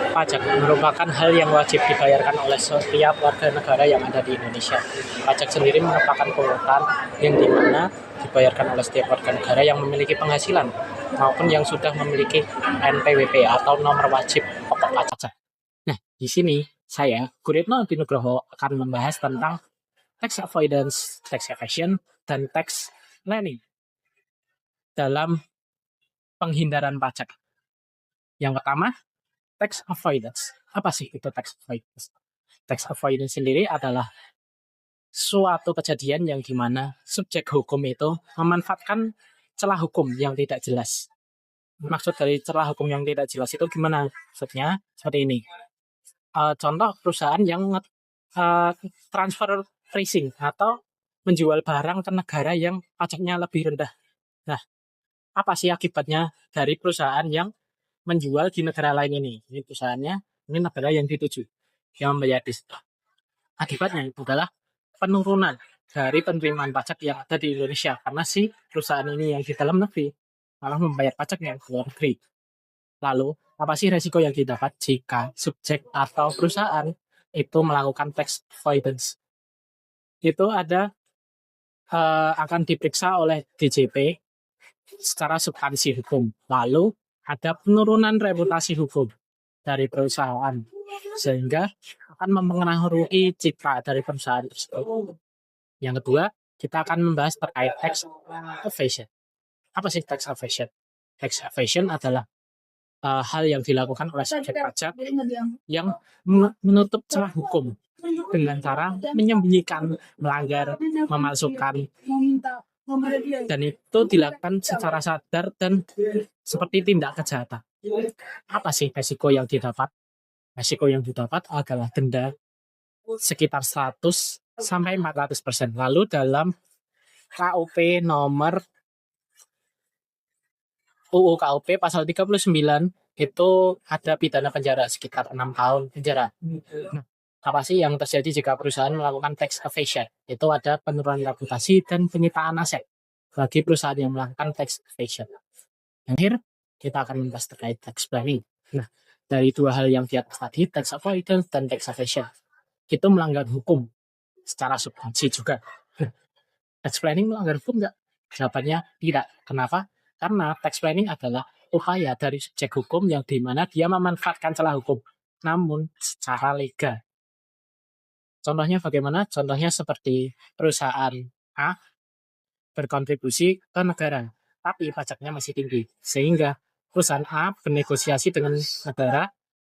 Pajak merupakan hal yang wajib dibayarkan oleh setiap warga negara yang ada di Indonesia. Pajak sendiri merupakan pungutan yang dimana dibayarkan oleh setiap warga negara yang memiliki penghasilan maupun yang sudah memiliki NPWP atau nomor wajib pokok pajak. Nah, di sini saya, Guritno Dinugroho, akan membahas tentang tax avoidance, tax evasion, dan tax planning dalam penghindaran pajak. Yang pertama, tax avoidance. Apa sih itu tax avoidance? Tax avoidance sendiri adalah suatu kejadian yang dimana subjek hukum itu memanfaatkan celah hukum yang tidak jelas. Maksud dari celah hukum yang tidak jelas itu gimana? Maksudnya seperti ini. Contoh perusahaan yang transfer pricing atau menjual barang ke negara yang pajaknya lebih rendah. Nah, apa sih akibatnya dari perusahaan yang menjual di negara lain ini? Ini perusahaannya, ini negara yang dituju, yang membayar di situ. Akibatnya itu adalah penurunan dari penerimaan pajak yang ada di Indonesia karena si perusahaan ini yang di dalam negeri malah membayar pajak yang ke luar negeri. Lalu, apa sih resiko yang didapat jika subjek atau perusahaan itu melakukan tax avoidance? Itu ada akan diperiksa oleh DJP secara substansi hukum. Lalu, ada penurunan reputasi hukum dari perusahaan sehingga akan mempengaruhi citra dari perusahaan tersebut. Yang kedua, kita akan membahas terkait tax evasion. Apa sih tax evasion? Tax evasion adalah hal yang dilakukan oleh subjek pajak yang menutup celah hukum dengan cara menyembunyikan, melanggar, memalsukan, dan itu dilakukan secara sadar dan seperti tindak kejahatan. Apa sih resiko yang didapat? Resiko yang didapat adalah denda sekitar 100 sampai 400%. Lalu dalam KUP nomor UU KUP pasal 39 itu ada pidana penjara sekitar 6 tahun penjara. Nah, apa sih yang terjadi jika perusahaan melakukan tax evasion? Itu ada penurunan reputasi dan penyitaan aset bagi perusahaan yang melakukan tax evasion. Yang akhir, kita akan membahas terkait tax planning. Nah, dari dua hal yang di atas tadi, tax avoidance dan tax evasion, itu melanggar hukum secara substansi juga. Tax planning melanggar hukum nggak? Jawabannya tidak. Kenapa? Karena tax planning adalah upaya dari subjek hukum yang dimana dia memanfaatkan celah hukum, namun secara legal. Contohnya bagaimana? Contohnya seperti perusahaan A berkontribusi ke negara, tapi pajaknya masih tinggi, sehingga perusahaan A bernegosiasi dengan negara